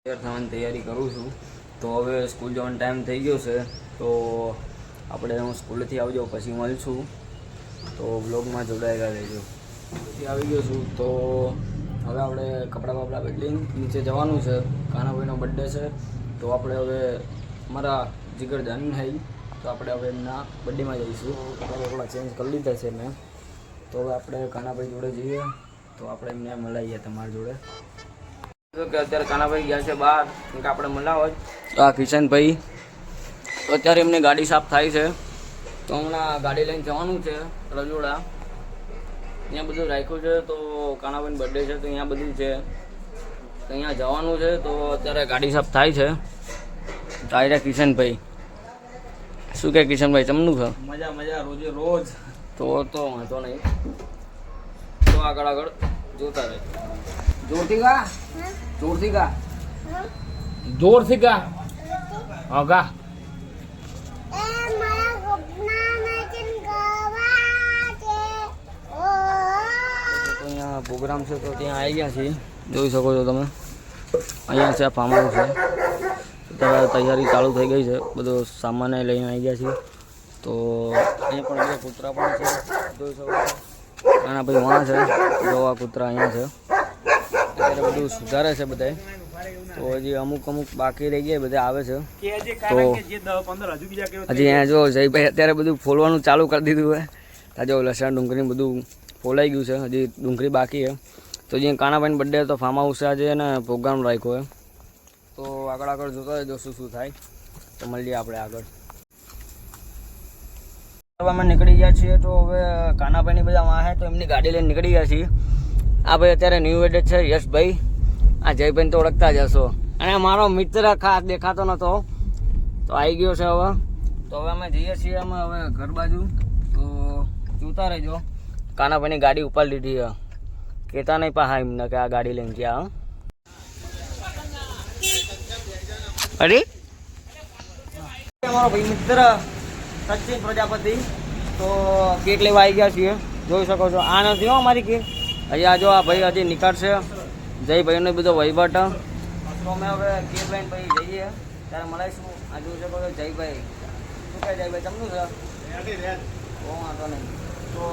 તૈયાર થવાની તૈયારી કરું છું. તો હવે સ્કૂલ જવાનો ટાઈમ થઈ ગયો છે. તો આપણે હું સ્કૂલેથી આવી જાઉં પછી મળશું. તો બ્લોગમાં જોડાયેલા રહેજો. આવી ગયો છું. તો હવે આપણે કપડાં બપડા બદલીને નીચે જવાનું છે. કાનાભાઈનો બર્થડે છે. તો આપણે હવે મારા જીગર જાની થઈ. તો આપણે હવે એમના બર્થડેમાં જઈશું. કપડાં બપડા ચેન્જ કરી લીધા છે મેં. તો હવે આપણે કાનાભાઈ જોડે જઈએ. તો આપણે એમને મળાવીએ તમારી જોડે. કે અત્યારે કાનાભાઈ ગયા છે બહાર, કેમ કે આપણે મળ્યા હોય. તો આ કિશનભાઈ અત્યારે એમની ગાડી સાફ થાય છે. તો હમણાં ગાડી લઈને જવાનું છે રજોડા. અહીંયા બધું રાખ્યું છે. તો કાનાભાઈનો બર્થડે છે તો અહીંયા બધું છે. તો અહીંયા જવાનું છે. તો અત્યારે ગાડી સાફ થાય છે. તો આવ્યા કિશનભાઈ. શું કહે કિશનભાઈ, ચમનું છે? મજા મજા, રોજે રોજ. તો વાંધો નહીં. તો આગળ જોતા રહે. જોરથી ગા, જોરથી ગા, જોરથી ગા. હા ગા. અહીંયા પ્રોગ્રામ છે તો ત્યાં આવી ગયા છીએ. જોઈ શકો છો તમે. અહીંયા છે ફાર્મ હાઉસ છે. અત્યારે તૈયારી ચાલુ થઈ ગઈ છે. બધો સામાન લઈને આવી ગયા છીએ. તો અહીંયા પણ બધા કૂતરા પણ છે. જોઈ શકો છો. આના ભાઈ વાં છે. જો આ કૂતરા અહીંયા છે. અત્યારે બધું સુધારે છે બધા. તો હજી અમુક બાકી રહી ગયા, બધા આવે છે. તો હજી અહીંયા જો જયભાઈ અત્યારે બધું ફોલવાનું ચાલુ કરી દીધું હોય. આ જો લસણ ડુંગળી બધું ફોલાઈ ગયું છે. હજી ડુંગળી બાકી છે. તો જે કાનાભાઈનો બર્થડે તો ફાર્મ હાઉસ છે આજે અને પ્રોગ્રામ રાખ્યો હોય. તો આગળ જોતા રહેજો શું થાય. તો મળીએ આપણે આગળ. અમે નીકળી ગયા છીએ. તો હવે કાનાભાઈની બધા વાહ તો એમની ગાડી લઈને નીકળી ગયા છીએ. આ ભાઈ અત્યારે ન્યૂ એડેડ છે યશભાઈ. આ જયભાઈને તો ઓળખતા જ હશો. અને મારો મિત્ર ખાસ દેખાતો નહોતો, તો આવી ગયો છે હવે. તો હવે અમે જઈએ છીએ અમે હવે ઘર બાજુ. તો જોતા રહેજો. કાનાભાઈની ગાડી ઉપાડી લીધી. કહેતા નહીં પા હા એમને કે આ ગાડી લઈને ગયા. અરે અમારો ભાઈ મિત્ર સચિન પ્રજાપતિ. તો કેક લેવા આવી ગયા છીએ. જોઈ શકો છો. આ નથી હો અમારી કેક. અહીંયા જો આ ભાઈ હજી નીકળશે. જયભાઈનો બધો વહીવટ. તો અમે હવે કેક લઈને પછી જઈએ ત્યારે મળીશું. આ જોઈ શકો છો જયભાઈ. શું કહે જયભાઈ, ચમનું છે? બહુ વાંધો નહીં. તો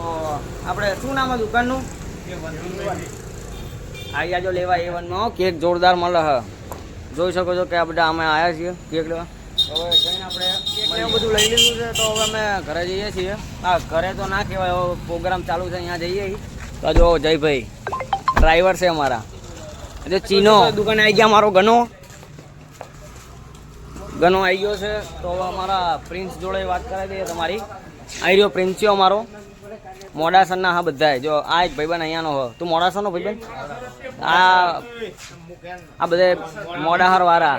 આપણે શું નામ છે દુકાનનું? અહીંયા જો લેવા A1માં કેક જોરદાર મળે હ. જોઈ શકો છો કે આ બધા અમે આવ્યા છીએ કેક લેવા. હવે જઈને આપણે કેક બધું લઈ લીધું છે. તો હવે અમે ઘરે જઈએ છીએ. હા, ઘરે તો ના કહેવાય, હવે પ્રોગ્રામ ચાલુ છે અહીંયા જઈએ. તો જો જયભાઈ ડ્રાઈવર છે અમારા. જો ચીનો દુકાને આવી ગયા. અમારો ગનો આવી ગયો છે. તો હવે અમારા પ્રિન્સ જોડે વાત કરાવી દઈએ તમારી. આવી રહ્યો પ્રિન્સ છે અમારો મોડાસરના. હા બધા જો આ એક ભાઈબંધ અહીંયાનો હો. તું મોડાસરનો ભાઈબંધ? આ બધે મોડાહર વાળા.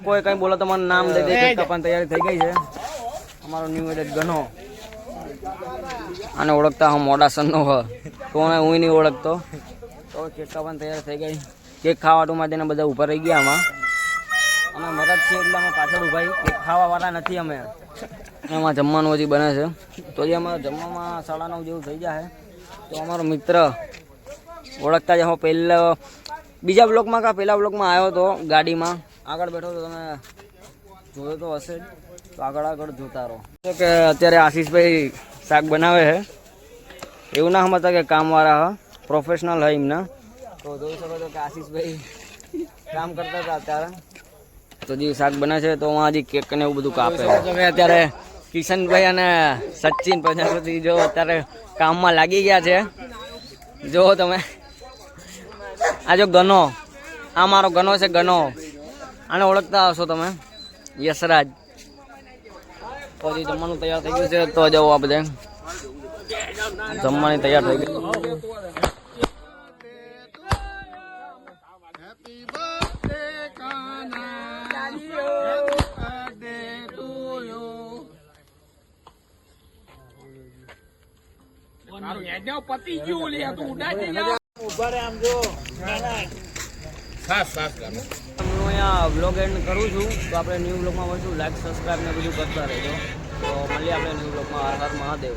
કોઈ કંઈ બોલો તો મને નામ દે દે. પણ તૈયારી થઈ ગઈ છે. અમારો ન્યૂ એડેડ ગનો. આને ઓળખતા હું મોડાસરનો હ. તો હું નહીં ઓળખતો. તો કેક કાપવાની તૈયારી થઈ ગઈ. કેક ખાવા માટેને બધા ઊભા રહી ગયા. આમાં અમે મદદ છીએ એટલે અમે પાછળ ઊભા. કેક ખાવાવાળા નથી અમે. એમાં જમવાનું હજી બને છે. તો જે અમારે જમવામાં 9:30 જેવું થઈ જાય. તો અમારો મિત્ર ઓળખતા જ હું પહેલાં બીજા બ્લોકમાં કા પહેલા બ્લોકમાં આવ્યો હતો ગાડીમાં. આગળ બેઠો તો તમે જોયો તો હશે જ. તો આગળ જોતા રહો. તો કે અત્યારે આશીષભાઈ શાક બનાવે છે. એવું ના સમજતા કે કામવાળા હ, પ્રોફેશનલ હોય એમના. તો જોઈ શકો છો કે આશીષભાઈ કામ કરતા હતા અત્યારે. તો જે શાક બને છે તો હું હજી કેક ને એવું બધું કાપે. અત્યારે કિશનભાઈ અને સચિન પ્રજાપતિ જો અત્યારે કામમાં લાગી ગયા છે. જો તમે આ જો ગનો, આ મારો ગનો છે ગનો. આને ઓળખતા હશો તમે, યશરાજ. તો હજી જમવાનું તૈયાર થઈ ગયું છે. તો જાઓ આ બધે જમવાની તૈયાર થઈ ગઈ. પતિ ગયું લે તું ઉડાડી જા. ઉભા રે આમ જો. સાસ હું અહીંયા વ્લોગ એન્ડ કરું છું. તો આપણે ન્યૂ વ્લોગમાં મળશું. લાઈક સબસ્ક્રાઈબ ને બધું કરતા રહેજો. તો મળીએ આપણે ન્યૂ વ્લોગમાં. હર હર મહાદેવ.